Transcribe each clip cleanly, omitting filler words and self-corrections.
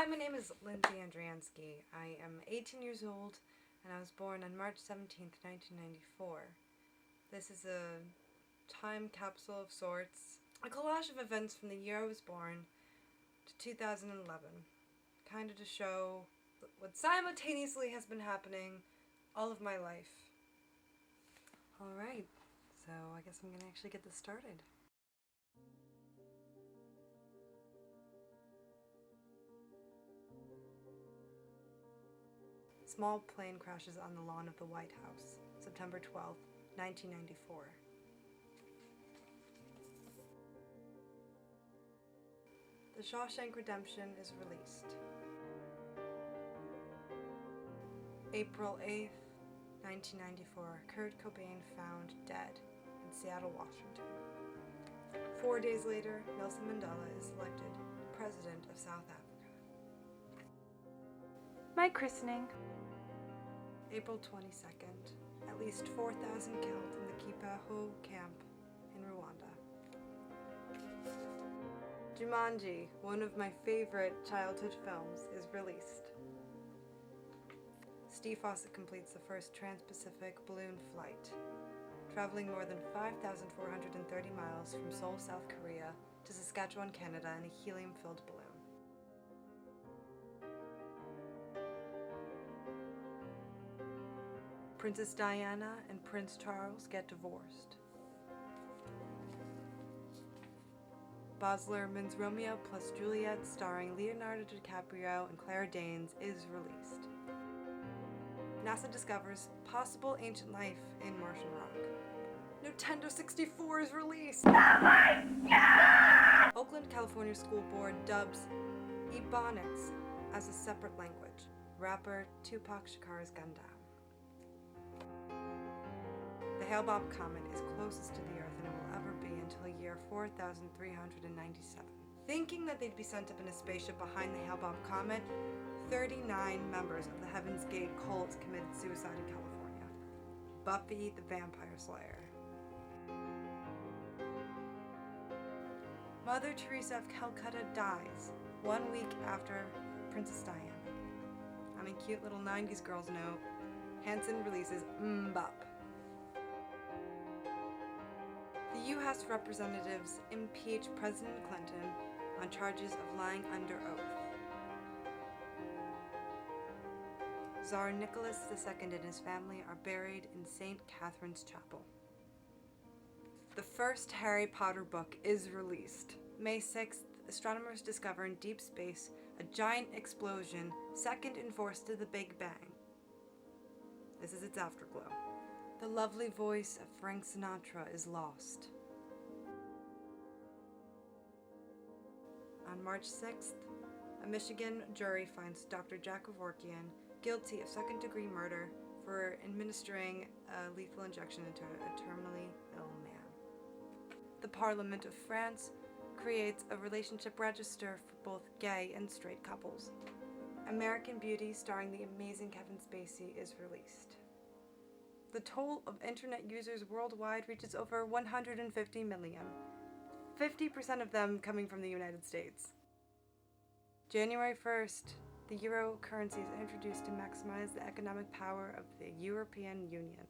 Hi, my name is Lindsay Andriansky. I am 18 years old and I was born on March 17th, 1994. This is a time capsule of sorts, a collage of events from the year I was born to 2011, kind of to show what simultaneously has been happening all of my life. Alright, so I guess I'm going to actually get this started. Small plane crashes on the lawn of the White House, September 12, 1994. The Shawshank Redemption is released. April 8th, 1994, Kurt Cobain found dead in Seattle, Washington. 4 days later, Nelson Mandela is elected President of South Africa. My christening. April 22nd, at least 4,000 killed in the Kipaho camp in Rwanda. Jumanji, one of my favorite childhood films, is released. Steve Fossett completes the first trans-Pacific balloon flight, traveling more than 5,430 miles from Seoul, South Korea to Saskatchewan, Canada in a helium-filled balloon. Princess Diana and Prince Charles get divorced. Baz Luhrmann's Romeo plus Juliet, starring Leonardo DiCaprio and Claire Danes, is released. NASA discovers possible ancient life in Martian rock. Nintendo 64 is released! Oakland, California School Board dubs Ebonics as a separate language. Rapper Tupac Shakur's gunned down. The Hale-Bopp comet is closest to the Earth than it will ever be until year 4,397. Thinking that they'd be sent up in a spaceship behind the Hale-Bopp comet, 39 members of the Heaven's Gate cult committed suicide in California. Buffy the Vampire Slayer. Mother Teresa of Calcutta dies 1 week after Princess Diana. On a cute little 90s girls note, Hanson releases Mbop. The U.S. representatives impeach President Clinton on charges of lying under oath. Tsar Nicholas II and his family are buried in St. Catherine's Chapel. The first Harry Potter book is released. May 6th, astronomers discover in deep space a giant explosion, second in force to the Big Bang. This is its afterglow. The lovely voice of Frank Sinatra is lost. On March 6th, a Michigan jury finds Dr. Jack Kevorkian guilty of second-degree murder for administering a lethal injection into a terminally ill man. The Parliament of France creates a relationship register for both gay and straight couples. American Beauty, starring the amazing Kevin Spacey, is released. The toll of internet users worldwide reaches over 150 million, 50% of them coming from the United States. January 1st, the euro currency is introduced to maximize the economic power of the European Union.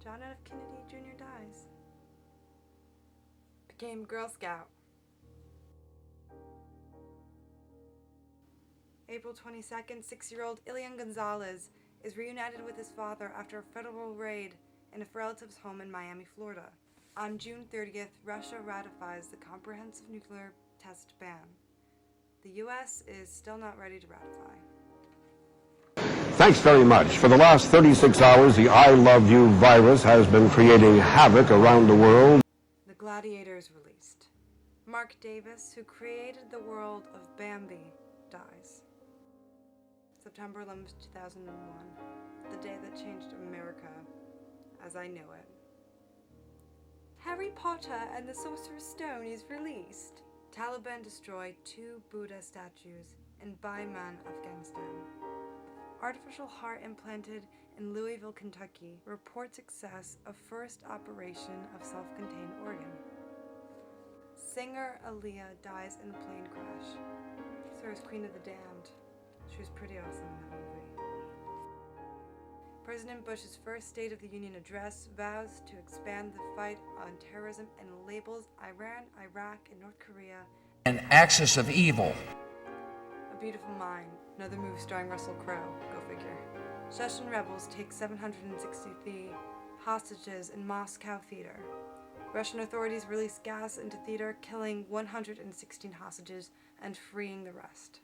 John F. Kennedy Jr. dies. Became Girl Scout. April 22nd, 6-year-old Ilian Gonzalez is reunited with his father after a federal raid in a relative's home in Miami, Florida. On June 30th, Russia ratifies the Comprehensive Nuclear Test Ban. The U.S. is still not ready to ratify. Thanks very much. For the last 36 hours, the I Love You virus has been creating havoc around the world. The Gladiator is released. Mark Davis, who created the world of Bambi, dies. September 11th, 2001, the day that changed America as I knew it. Harry Potter and the Sorcerer's Stone is released. Taliban destroy 2 Buddha statues in Baiman, Afghanistan. Artificial heart implanted in Louisville, Kentucky. Report success of first operation of self-contained organ. Singer Aaliyah dies in a plane crash. her as Queen of the Damned. She was pretty awesome in that movie. President Bush's first State of the Union address vows to expand the fight on terrorism and labels Iran, Iraq, and North Korea an axis of evil. A Beautiful Mind, another movie starring Russell Crowe, go figure. Chechen rebels take 763 hostages in Moscow theater. Russian authorities release gas into theater, killing 116 hostages and freeing the rest.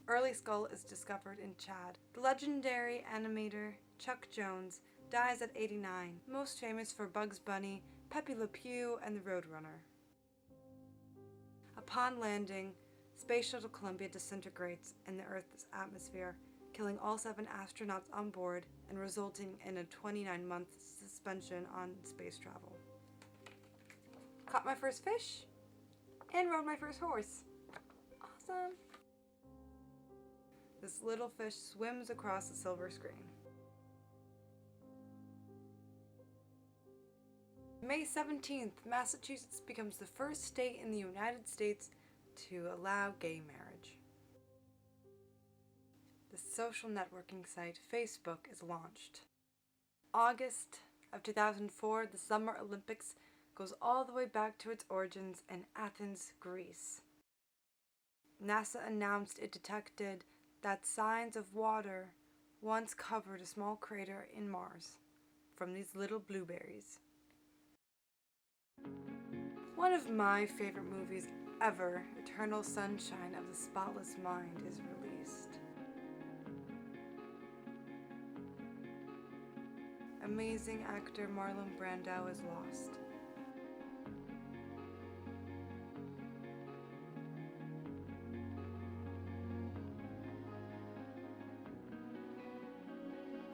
Early skull is discovered in Chad. The legendary animator Chuck Jones dies at 89, most famous for Bugs Bunny, Pepe Le Pew, and the Roadrunner. Upon landing, Space Shuttle Columbia disintegrates in the Earth's atmosphere, killing all 7 astronauts on board and resulting in a 29-month suspension on space travel. Caught my first fish and rode my first horse. Awesome! This little fish swims across the silver screen. May 17th, Massachusetts becomes the first state in the United States to allow gay marriage. The social networking site Facebook is launched. August of 2004, the Summer Olympics goes all the way back to its origins in Athens, Greece. NASA announced it detected that signs of water once covered a small crater in Mars from these little blueberries. One of my favorite movies ever, Eternal Sunshine of the Spotless Mind, is released. Amazing actor Marlon Brando is lost.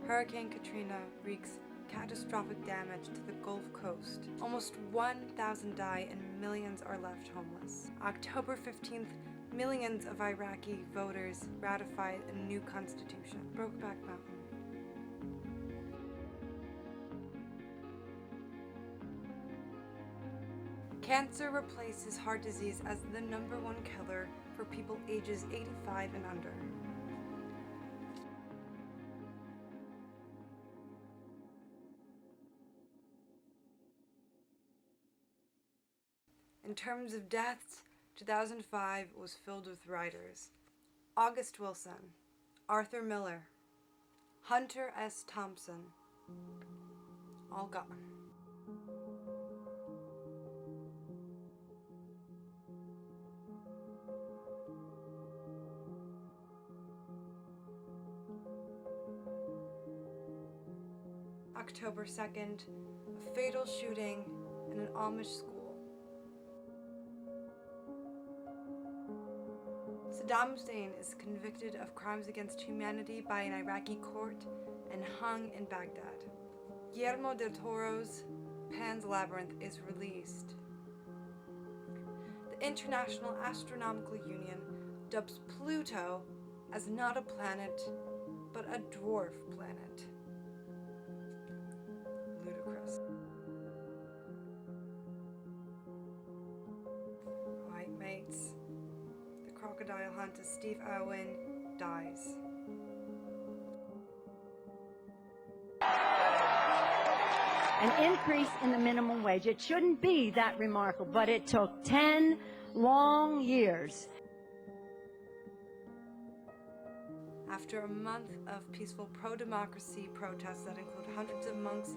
Hurricane Katrina wreaks catastrophic damage to the Gulf Coast. Almost 1,000 die and millions are left homeless. October 15th, millions of Iraqi voters ratified a new constitution. Brokeback Mountain. Cancer replaces heart disease as the #1 killer for people ages 85 and under. In terms of deaths, 2005 was filled with writers. August Wilson, Arthur Miller, Hunter S. Thompson, all gone. October 2nd, a fatal shooting in an Amish school. Saddam Hussein is convicted of crimes against humanity by an Iraqi court and hung in Baghdad. Guillermo del Toro's Pan's Labyrinth is released. The International Astronomical Union dubs Pluto as not a planet, but a dwarf planet. Ludicrous. Right, mates. The crocodile hunter Steve Irwin dies. An increase in the minimum wage. It shouldn't be that remarkable, but it took 10 long years. After a month of peaceful pro-democracy protests that include hundreds of monks,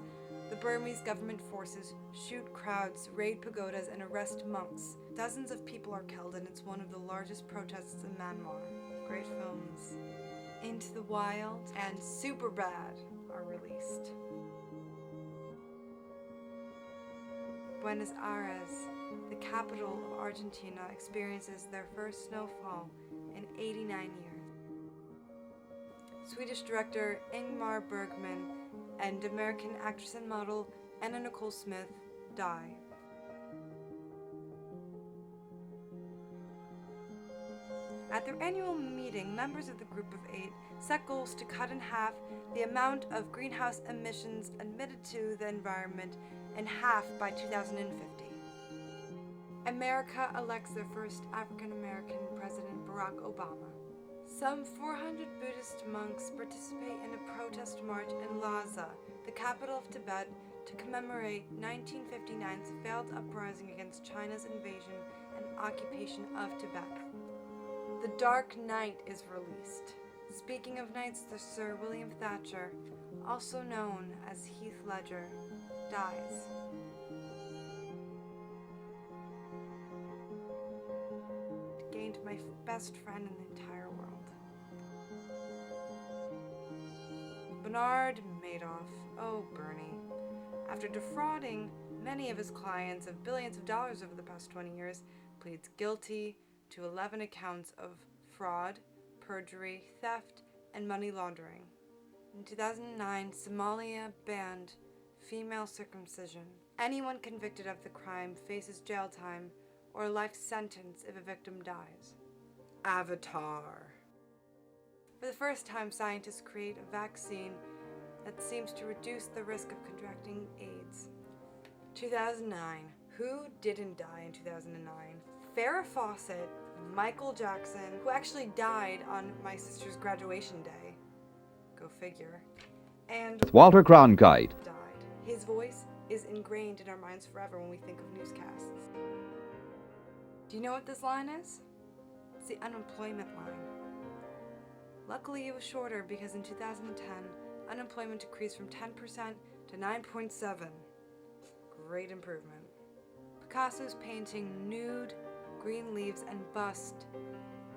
the Burmese government forces shoot crowds, raid pagodas, and arrest monks. Dozens of people are killed, and it's one of the largest protests in Myanmar. Great films Into the Wild and Superbad are released. Buenos Aires, the capital of Argentina, experiences their first snowfall in 89 years. Swedish director Ingmar Bergman and American actress and model Anna Nicole Smith die. At their annual meeting, members of the Group of 8 set goals to cut in half the amount of greenhouse emissions emitted to the environment in half by 2050. America elects their first African American president, Barack Barack Obama. Some 400 Buddhist monks participate in a protest march in Lhasa, the capital of Tibet, to commemorate 1959's failed uprising against China's invasion and occupation of Tibet. The Dark Knight is released. Speaking of knights, the Sir William Thatcher, also known as Heath Ledger, dies. Gained my best friend in the entire world. Bernard Madoff, oh Bernie. After defrauding many of his clients of billions of dollars over the past 20 years, pleads guilty to 11 accounts of fraud, perjury, theft, and money laundering. In 2009, Somalia banned female circumcision. Anyone convicted of the crime faces jail time or a life sentence if a victim dies. Avatar. For the first time, scientists create a vaccine that seems to reduce the risk of contracting AIDS. 2009. Who didn't die in 2009? Farrah Fawcett, Michael Jackson, who actually died on my sister's graduation day. Go figure. And Walter Cronkite died. His voice is ingrained in our minds forever when we think of newscasts. Do you know what this line is? It's the unemployment line. Luckily, it was shorter because in 2010, unemployment decreased from 10% to 9.7%. Great improvement. Picasso's painting Nude, Green Leaves, and Bust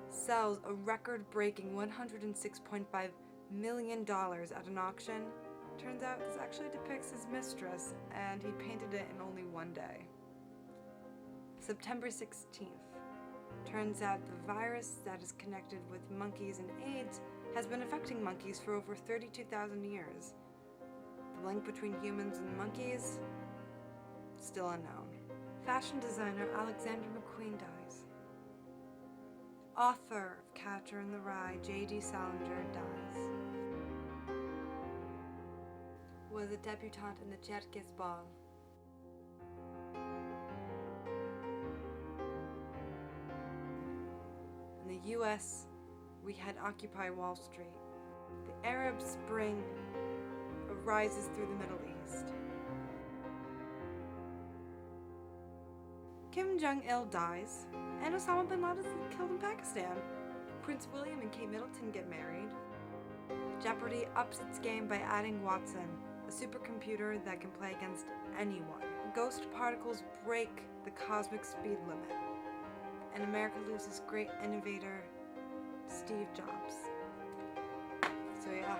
sells a record-breaking $106.5 million at an auction. Turns out this actually depicts his mistress, and he painted it in only one day. September 16th. Turns out the virus that is connected with monkeys and AIDS has been affecting monkeys for over 32,000 years. The link between humans and monkeys? Still unknown. Fashion designer Alexander McQueen dies. Author of Catcher in the Rye, J.D. Salinger, dies. Was a debutante in the Jerkes Ball. In the U.S., we had Occupy Wall Street. The Arab Spring arises through the Middle East. Kim Jong-il dies, and Osama bin Laden is killed in Pakistan. Prince William and Kate Middleton get married. Jeopardy ups its game by adding Watson, a supercomputer that can play against anyone. Ghost particles break the cosmic speed limit, and America loses great innovator Steve Jobs. So yeah.